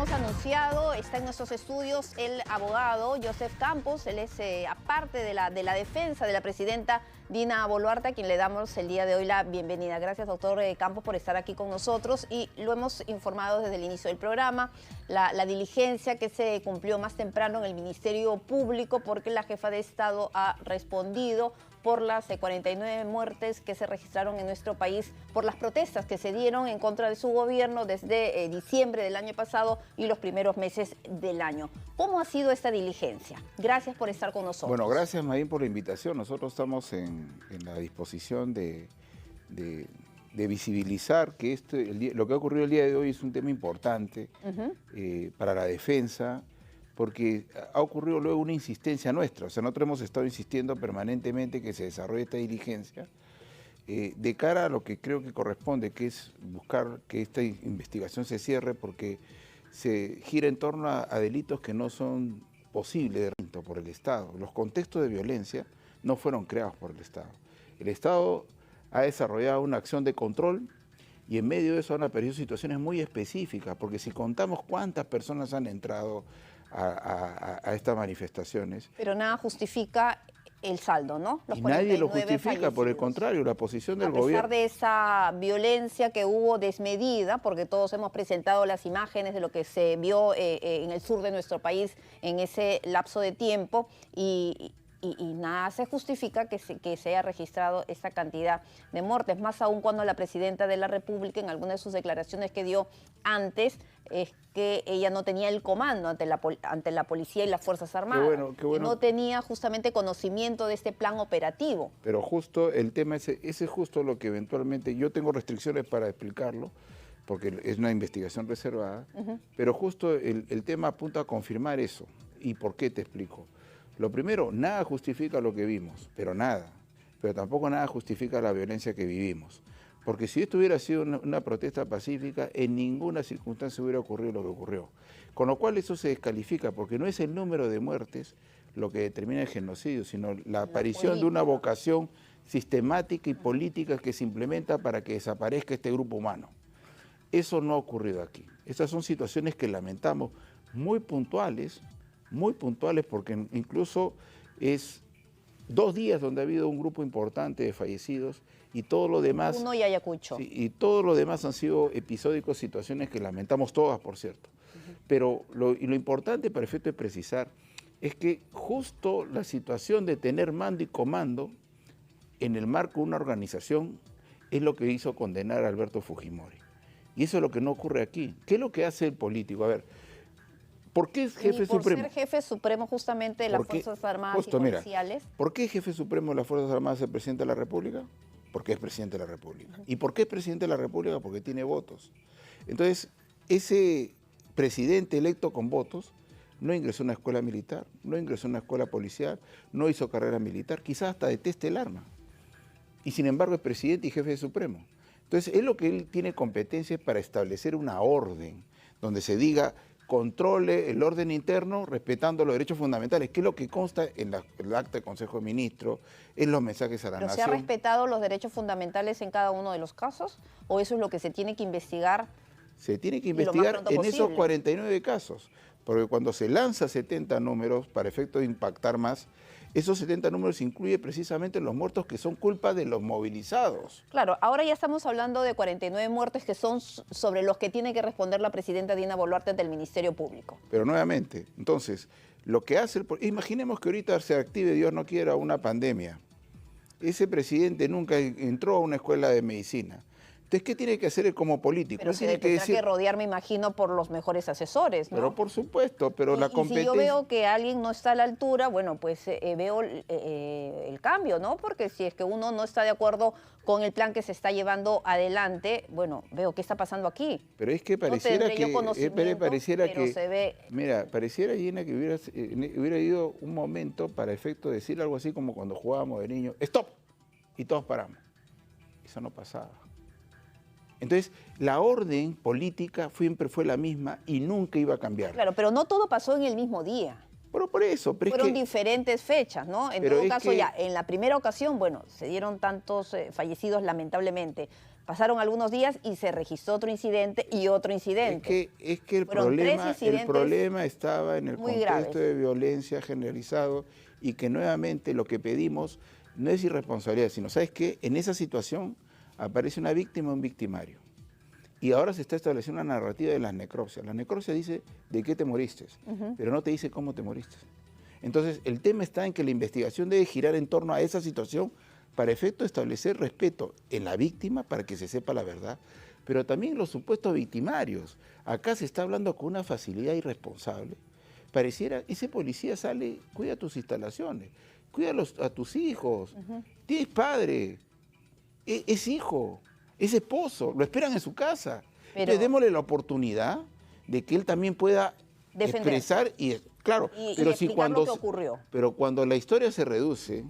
hemos anunciado, está en nuestros estudios el abogado Joseph Campos. Él es aparte de la defensa de la presidenta Dina Boluarte, a quien le damos el día de hoy la bienvenida. Gracias, doctor Campos, por estar aquí con nosotros, y lo hemos informado desde el inicio del programa, la diligencia que se cumplió más temprano en el Ministerio Público, porque la jefa de Estado ha respondido por las 49 muertes que se registraron en nuestro país por las protestas que se dieron en contra de su gobierno desde diciembre del año pasado y los primeros meses del año. ¿Cómo ha sido esta diligencia? Gracias por estar con nosotros. Bueno, gracias, Mayín, por la invitación. Nosotros estamos en la disposición de visibilizar que lo que ha ocurrido el día de hoy es un tema importante para la defensa, porque ha ocurrido luego una insistencia nuestra. O sea, nosotros hemos estado insistiendo permanentemente que se desarrolle esta diligencia de cara a lo que creo que corresponde, que es buscar que esta investigación se cierre, porque se gira en torno a delitos que no son posibles por el Estado. Los contextos de violencia no fueron creados por el Estado. El Estado ha desarrollado una acción de control y en medio de eso han aparecido situaciones muy específicas, porque si contamos cuántas personas han entrado a estas manifestaciones. Pero nada justifica el saldo, ¿no? Y nadie lo justifica, por el contrario, la posición del gobierno. A pesar de esa violencia que hubo desmedida, porque todos hemos presentado las imágenes de lo que se vio en el sur de nuestro país en ese lapso de tiempo, y nada se justifica que se haya registrado esta cantidad de muertes, más aún cuando la presidenta de la República, en algunas de sus declaraciones que dio antes, es que ella no tenía el comando ante la policía y las Fuerzas Armadas. Qué bueno. No tenía justamente conocimiento de este plan operativo. Pero justo el tema ese es justo lo que eventualmente, yo tengo restricciones para explicarlo, porque es una investigación reservada, pero justo el tema apunta a confirmar eso. ¿Y por qué? Te explico. Lo primero, nada justifica lo que vimos, pero nada. Pero tampoco nada justifica la violencia que vivimos. Porque si esto hubiera sido una protesta pacífica, en ninguna circunstancia hubiera ocurrido lo que ocurrió. Con lo cual eso se descalifica, porque no es el número de muertes lo que determina el genocidio, sino la aparición de una vocación sistemática y política que se implementa para que desaparezca este grupo humano. Eso no ha ocurrido aquí. Estas son situaciones que lamentamos, muy puntuales, porque incluso es 2 días donde ha habido un grupo importante de fallecidos y todo lo demás... Puno y Ayacucho. Sí, y todo lo demás han sido episódicos, situaciones que lamentamos todas, por cierto. Pero lo importante, para efecto de precisar, es que justo la situación de tener mando y comando en el marco de una organización es lo que hizo condenar a Alberto Fujimori. Y eso es lo que no ocurre aquí. ¿Qué es lo que hace el político? A ver, ¿por qué es jefe supremo? Ser jefe supremo justamente de las Fuerzas Armadas y policiales. Mira, ¿por qué es jefe supremo de las Fuerzas Armadas el presidente de la República? Porque es presidente de la República. ¿Y por qué es presidente de la República? Porque tiene votos. Entonces, ese presidente electo con votos no ingresó a una escuela militar, no ingresó a una escuela policial, no hizo carrera militar, quizás hasta deteste el arma. Y sin embargo es presidente y jefe supremo. Entonces, él tiene competencias para establecer una orden donde se diga: controle el orden interno respetando los derechos fundamentales, que es lo que consta en el acta del Consejo de Ministros, en los mensajes a la nación. ¿Pero se ha respetado los derechos fundamentales en cada uno de los casos? ¿O eso es lo que se tiene que investigar? Se tiene que investigar en esos 49 casos, porque cuando se lanza 70 números para efecto de impactar más, esos 70 números incluyen precisamente los muertos que son culpa de los movilizados. Claro, ahora ya estamos hablando de 49 muertes que son sobre los que tiene que responder la presidenta Dina Boluarte ante el Ministerio Público. Pero nuevamente, entonces, lo que hace... Imaginemos que ahorita se active, Dios no quiera, una pandemia. Ese presidente nunca entró a una escuela de medicina. Entonces, ¿qué tiene que hacer él como político? Pero tiene que rodear, me imagino, por los mejores asesores, ¿no? Pero por supuesto, pero la competencia... Y si yo veo que alguien no está a la altura, bueno, pues veo el cambio, ¿no? Porque si es que uno no está de acuerdo con el plan que se está llevando adelante, bueno, veo qué está pasando aquí. Pero es que pareciera Mira, pareciera, Gina, que hubiera ido un momento para efecto de decir algo así como cuando jugábamos de niño: ¡stop! Y todos paramos. Eso no pasaba. Entonces, la orden política siempre fue la misma y nunca iba a cambiar. Claro, pero no todo pasó en el mismo día. Pero por eso. Fueron diferentes fechas, ¿no? En todo caso, ya, en la primera ocasión, bueno, se dieron tantos fallecidos lamentablemente, Pasaron algunos días y se registró otro incidente y otro incidente. Es que Fueron tres el incidentes problema estaba en el muy contexto graves. de violencia generalizado y que nuevamente lo que pedimos no es irresponsabilidad, sino, ¿sabes qué? En esa situación aparece una víctima o un victimario. Y ahora se está estableciendo una narrativa de las necropsias. La necropsia dice de qué te moriste, pero no te dice cómo te moriste. Entonces, el tema está en que la investigación debe girar en torno a esa situación para efecto de establecer respeto en la víctima para que se sepa la verdad, pero también los supuestos victimarios. Acá se está hablando con una facilidad irresponsable. Pareciera, ese policía sale, cuida tus instalaciones, cuida a tus hijos, tienes padre, es hijo, es esposo, lo esperan en su casa. Pero Entonces démosle la oportunidad de que él también pueda expresar y claro, pero si lo que ocurrió. pero cuando la historia se reduce,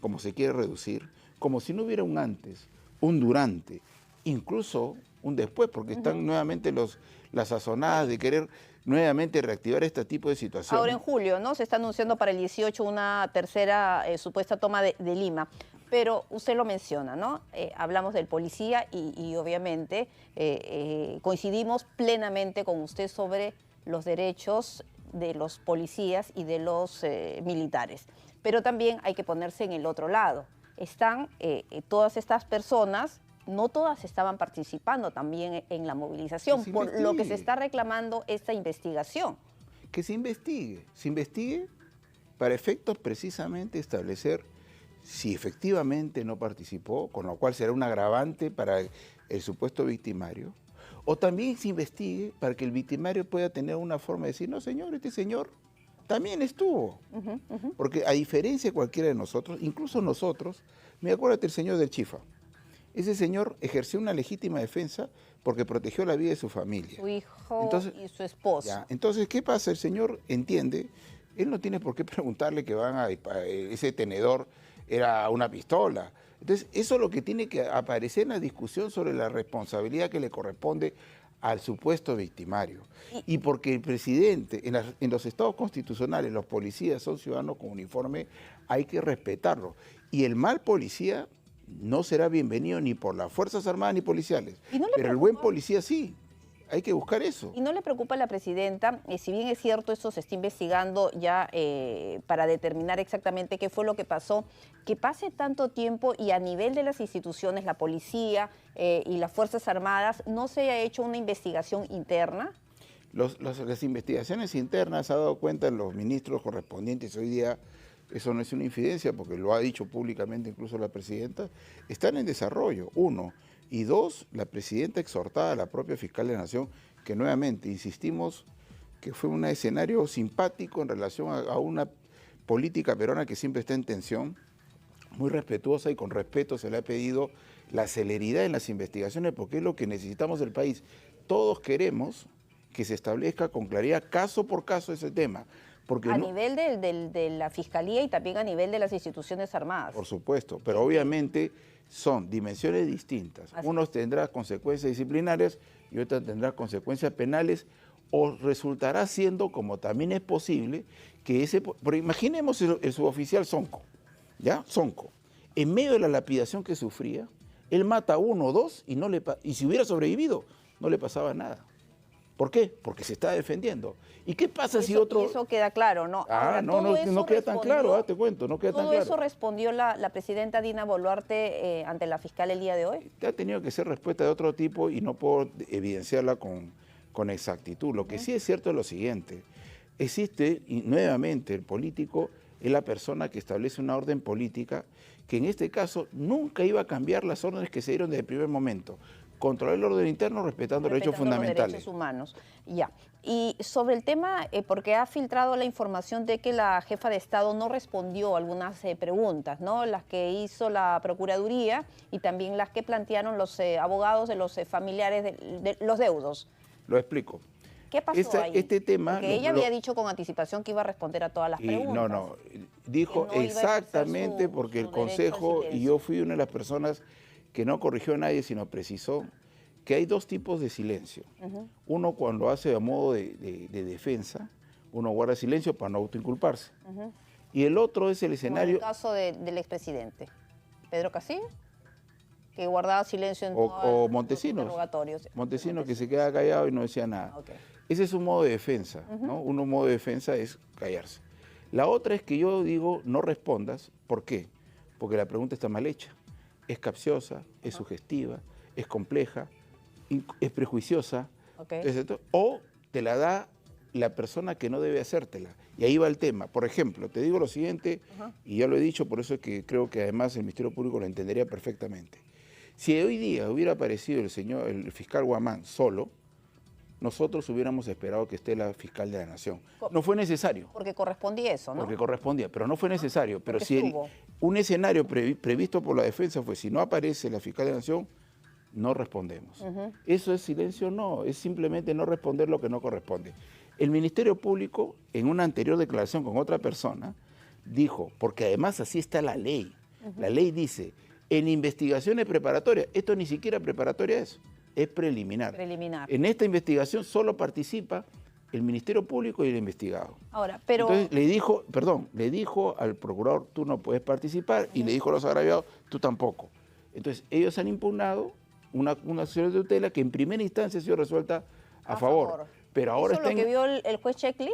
como se quiere reducir, como si no hubiera un antes, un durante, incluso un después, porque están nuevamente las sazonadas de querer nuevamente reactivar este tipo de situaciones. Ahora en julio, ¿no? Se está anunciando para el 18 una tercera supuesta toma de Lima. Pero usted lo menciona, ¿no? Hablamos del policía y obviamente coincidimos plenamente con usted sobre los derechos de los policías y de los militares. Pero también hay que ponerse en el otro lado. Están todas estas personas, no todas estaban participando también en la movilización, por lo que se está reclamando esta investigación. Que se investigue para efectos precisamente establecer si efectivamente no participó, con lo cual será un agravante para el supuesto victimario, o también se investigue para que el victimario pueda tener una forma de decir, no señor, este señor también estuvo. Porque a diferencia de cualquiera de nosotros, incluso nosotros, me acuerdo del señor del Chifa, ese señor ejerció una legítima defensa porque protegió la vida de su familia. Su hijo y su esposa. Ya, entonces, ¿qué pasa? El señor entiende, él no tiene por qué preguntarle que van a ese tenedor era una pistola. Entonces, eso es lo que tiene que aparecer en la discusión sobre la responsabilidad que le corresponde al supuesto victimario. Y porque el presidente, en los estados constitucionales, los policías son ciudadanos con uniforme, hay que respetarlo. Y el mal policía no será bienvenido ni por las Fuerzas Armadas ni policiales. Pero el buen policía sí. Hay que buscar eso. ¿Y no le preocupa a la presidenta, si bien es cierto, eso se está investigando ya para determinar exactamente qué fue lo que pasó, que pase tanto tiempo y a nivel de las instituciones, la policía y las Fuerzas Armadas, no se haya hecho una investigación interna? Las investigaciones internas, se ha dado cuenta los ministros correspondientes hoy día, eso no es una infidencia porque lo ha dicho públicamente incluso la presidenta, están en desarrollo, uno. Y dos, la presidenta exhortaba a la propia fiscal de la Nación, que nuevamente insistimos que fue un escenario simpático en relación a una política peruana que siempre está en tensión, muy respetuosa y con respeto se le ha pedido la celeridad en las investigaciones porque es lo que necesitamos del país. Todos queremos que se establezca con claridad caso por caso ese tema. Porque a nivel de la Fiscalía y también a nivel de las instituciones armadas. Por supuesto, pero obviamente son dimensiones distintas. Unos tendrán consecuencias disciplinarias y otros tendrán consecuencias penales o resultará siendo, como también es posible, que porque imaginemos el suboficial Sonco, ¿ya? Sonco, en medio de la lapidación que sufría, él mata a uno o dos y si hubiera sobrevivido, no le pasaba nada. ¿Por qué? Porque se está defendiendo. ¿Y qué pasa si otro...? Eso queda claro, ¿no? Ahora, no queda tan claro, te cuento, no queda tan claro. ¿Todo eso respondió la presidenta Dina Boluarte ante la fiscal el día de hoy? Ha tenido que ser respuesta de otro tipo y no puedo evidenciarla con exactitud. Lo que sí es cierto es lo siguiente, existe, y nuevamente el político es la persona que establece una orden política que en este caso nunca iba a cambiar las órdenes que se dieron desde el primer momento. Controlar el orden interno respetando los derechos fundamentales. Los derechos humanos. Ya. Y sobre el tema, porque ha filtrado la información de que la jefa de Estado no respondió a algunas preguntas, ¿no? Las que hizo la Procuraduría y también las que plantearon los abogados de los familiares de los deudos. Lo explico. ¿Qué pasó ahí? Este tema... Porque ella había dicho con anticipación que iba a responder a todas las preguntas. No, dijo exactamente porque el Consejo, y yo fui una de las personas que no corrigió a nadie, sino precisó que hay dos tipos de silencio. Uno cuando hace a modo de defensa, uno guarda silencio para no autoinculparse. Y el otro es el escenario... Como en el caso del expresidente, Pedro Castillo. Que guardaba silencio en o Montesinos. interrogatorios. Montesinos que se quedaba callado y no decía nada. Okay. Ese es un modo de defensa, ¿no? Un modo de defensa es callarse. La otra es que yo digo no respondas. ¿Por qué? Porque la pregunta está mal hecha. Es capciosa, es sugestiva, es compleja, es prejuiciosa. Okay. O te la da la persona que no debe hacértela. Y ahí va el tema. Por ejemplo, te digo lo siguiente, y ya lo he dicho, por eso es que creo que además el Ministerio Público lo entendería perfectamente. Si hoy día hubiera aparecido el fiscal Guamán solo, nosotros hubiéramos esperado que esté la fiscal de la Nación. No fue necesario. Porque correspondía eso, ¿no? Porque correspondía, pero no fue necesario. Pero si un escenario previsto por la defensa fue, si no aparece la fiscal de la Nación, no respondemos. ¿Eso es silencio? No, es simplemente no responder lo que no corresponde. El Ministerio Público, en una anterior declaración con otra persona, dijo, porque además así está la ley. La ley dice, en investigaciones preparatorias, esto ni siquiera preparatoria es preliminar. Preliminar. En esta investigación solo participa el Ministerio Público y el investigado. Ahora, pero... Entonces le dijo al procurador, tú no puedes participar, y le dijo a los agraviados, tú tampoco. Entonces, ellos han impugnado una acción de tutela que en primera instancia ha sido resuelta a favor. Pero ahora ¿Eso es lo que vio el juez Checkley?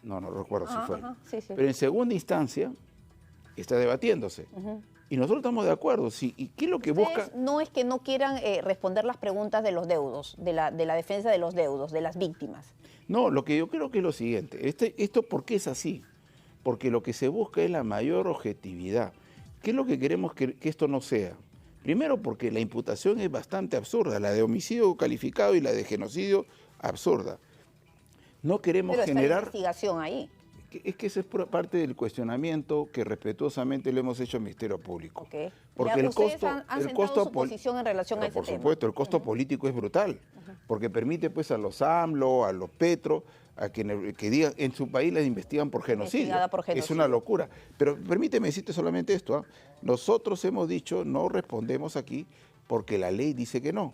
No recuerdo si fue. Sí, sí. Pero en segunda instancia está debatiéndose. Y nosotros estamos de acuerdo. Sí. ¿Y qué es lo que busca? No es que no quieran responder las preguntas de los deudos, de la defensa de los deudos, de las víctimas. No, lo que yo creo que es lo siguiente. ¿Esto por qué es así? Porque lo que se busca es la mayor objetividad. ¿Qué es lo que queremos que esto no sea? Primero, porque la imputación es bastante absurda. La de homicidio calificado y la de genocidio, absurda. No queremos generar... Pero está la investigación ahí. Es que ese es parte del cuestionamiento que respetuosamente le hemos hecho al Ministerio Público. Okay. Porque ya, el ustedes costo, han sentado su posición en relación a ese por tema. supuesto, el costo político es brutal, porque permite pues a los AMLO, a los Petro, a quienes que digan en su país les investigan por genocidio. Es una locura. Pero permíteme decirte solamente esto. Nosotros hemos dicho no respondemos aquí porque la ley dice que no.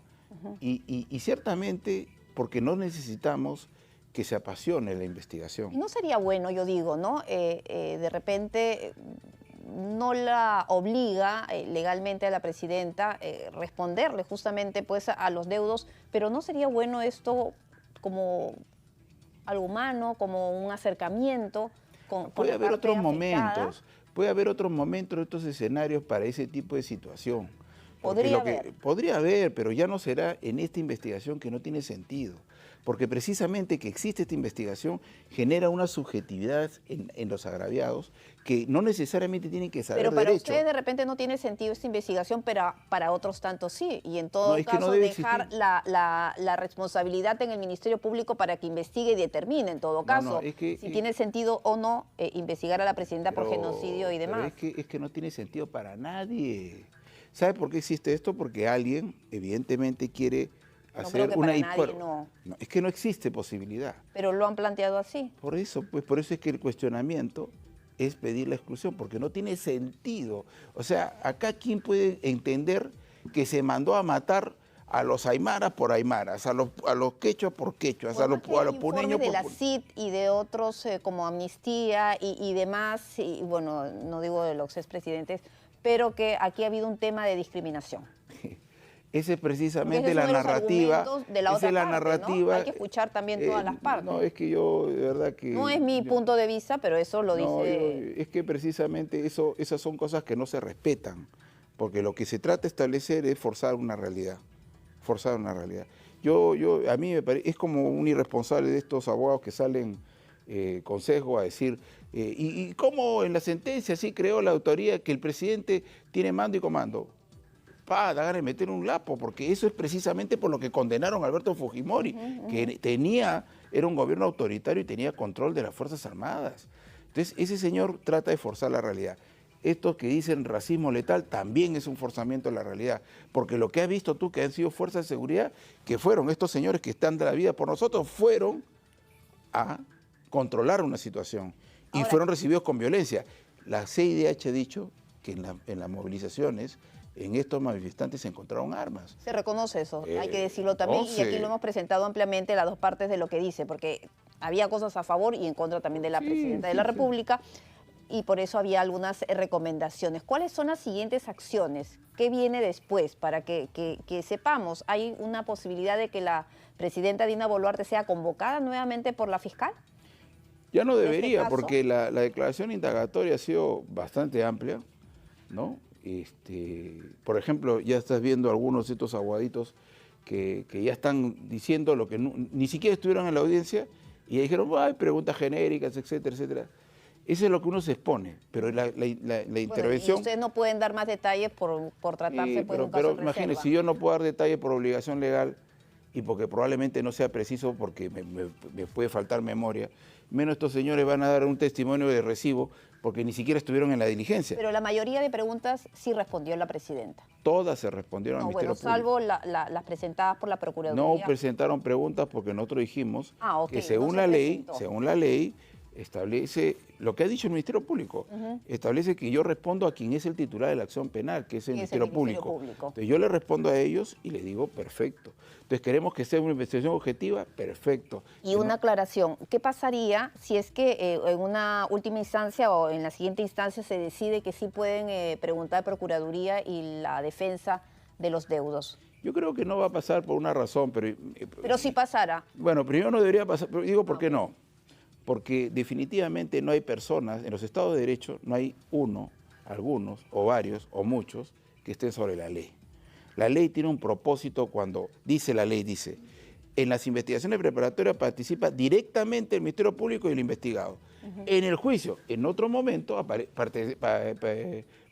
Y ciertamente porque no necesitamos que se apasione la investigación. No sería bueno, yo digo, ¿no? De repente no la obliga legalmente a la presidenta responderle justamente pues a los deudos, pero ¿no sería bueno esto como algo humano, como un acercamiento con puede la haber parte otros afectada? momentos, puede haber otros momentos, otros escenarios para ese tipo de situación. Podría haber, pero ya no será en esta investigación que no tiene sentido. Porque precisamente que existe esta investigación genera una subjetividad en los agraviados que no necesariamente tienen que saber derecho. Pero para ustedes de repente no tiene sentido esta investigación, pero para otros tanto sí. Y en todo caso dejar la responsabilidad en el Ministerio Público para que investigue y determine en todo caso si tiene sentido o no investigar a la presidenta por genocidio y demás. Pero es que no tiene sentido para nadie. ¿Sabe por qué existe esto? Porque alguien evidentemente quiere hacer una hipótesis. No, es que no existe posibilidad. Pero lo han planteado así. Por eso es que el cuestionamiento es pedir la exclusión, porque no tiene sentido. O sea, acá ¿quién puede entender que se mandó a matar a los aymaras por aymaras, a los quechuas por quechuas, a los puneños por... de la CID y de otros como Amnistía y demás, y bueno, no digo de los expresidentes, pero que aquí ha habido un tema de discriminación. Esa es precisamente la narrativa. De la otra parte, ¿no? Hay que escuchar también todas las partes. No, es que yo, de verdad que... No es mi punto de vista, pero eso lo dice... Es que precisamente esas son cosas que no se respetan, porque lo que se trata de establecer es forzar una realidad. Forzar una realidad. A mí me parece, es como un irresponsable de estos abogados que salen con sesgo a decir, ¿y cómo en la sentencia sí creó la autoría que el presidente tiene mando y comando? Da ganas de meter un lapo, porque eso es precisamente por lo que condenaron a Alberto Fujimori, que era un gobierno autoritario y tenía control de las Fuerzas Armadas. Entonces, ese señor trata de forzar la realidad. Estos que dicen racismo letal también es un forzamiento de la realidad, porque lo que has visto tú que han sido fuerzas de seguridad, que fueron estos señores que están de la vida por nosotros, fueron a controlar una situación y fueron recibidos con violencia. La CIDH ha dicho que en las movilizaciones, en estos manifestantes se encontraron armas. Se reconoce eso, hay que decirlo también, y aquí lo hemos presentado ampliamente las dos partes de lo que dice, porque había cosas a favor y en contra también de la presidenta de la República. y por eso había algunas recomendaciones. ¿Cuáles son las siguientes acciones? ¿Qué viene después? Para que sepamos, ¿hay una posibilidad de que la presidenta Dina Boluarte sea convocada nuevamente por la fiscal? Ya no ¿En este debería, caso? porque la declaración indagatoria ha sido bastante amplia, ¿no? Por ejemplo, ya estás viendo algunos de estos aguaditos que ya están diciendo lo que ni siquiera estuvieron en la audiencia y ya dijeron, hay preguntas genéricas, etcétera, etcétera. Eso es lo que uno se expone, pero la intervención... Y ustedes no pueden dar más detalles por tratarse de un caso pero en imagínense, reserva. si yo no puedo dar detalles por obligación legal y porque probablemente no sea preciso porque me puede faltar memoria, menos estos señores van a dar un testimonio de recibo porque ni siquiera estuvieron en la diligencia. Pero la mayoría de preguntas sí respondió la presidenta. Todas se respondieron al Ministerio Público. Salvo las presentadas por la Procuraduría. No presentaron preguntas porque nosotros dijimos que según la ley establece, lo que ha dicho el Ministerio Público, establece que yo respondo a quien es el titular de la acción penal, que es el Ministerio Público. Entonces yo le respondo a ellos y les digo, perfecto. Entonces queremos que sea una investigación objetiva, perfecto. Y una aclaración, ¿qué pasaría si es que en una última instancia o en la siguiente instancia se decide que sí pueden preguntar Procuraduría y la defensa de los deudos? Yo creo que no va a pasar por una razón, pero... Pero si pasara. Bueno, primero no debería pasar, pero digo por qué no. Porque definitivamente no hay personas, en los estados de derecho no hay uno, algunos, o varios, o muchos, que estén sobre la ley. La ley tiene un propósito cuando dice la ley, dice, en las investigaciones preparatorias participa directamente el Ministerio Público y el investigado. En el juicio, en otro momento,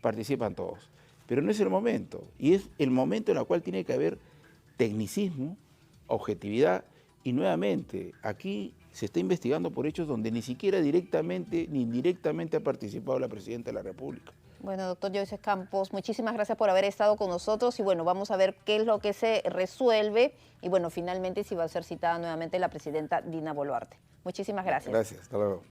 participan todos. Pero no es el momento, y es el momento en el cual tiene que haber tecnicismo, objetividad, y nuevamente, aquí se está investigando por hechos donde ni siquiera directamente ni indirectamente ha participado la Presidenta de la República. Bueno, doctor Joseph Campos, muchísimas gracias por haber estado con nosotros y bueno, vamos a ver qué es lo que se resuelve y bueno, finalmente si va a ser citada nuevamente la Presidenta Dina Boluarte. Muchísimas gracias. Gracias, hasta luego.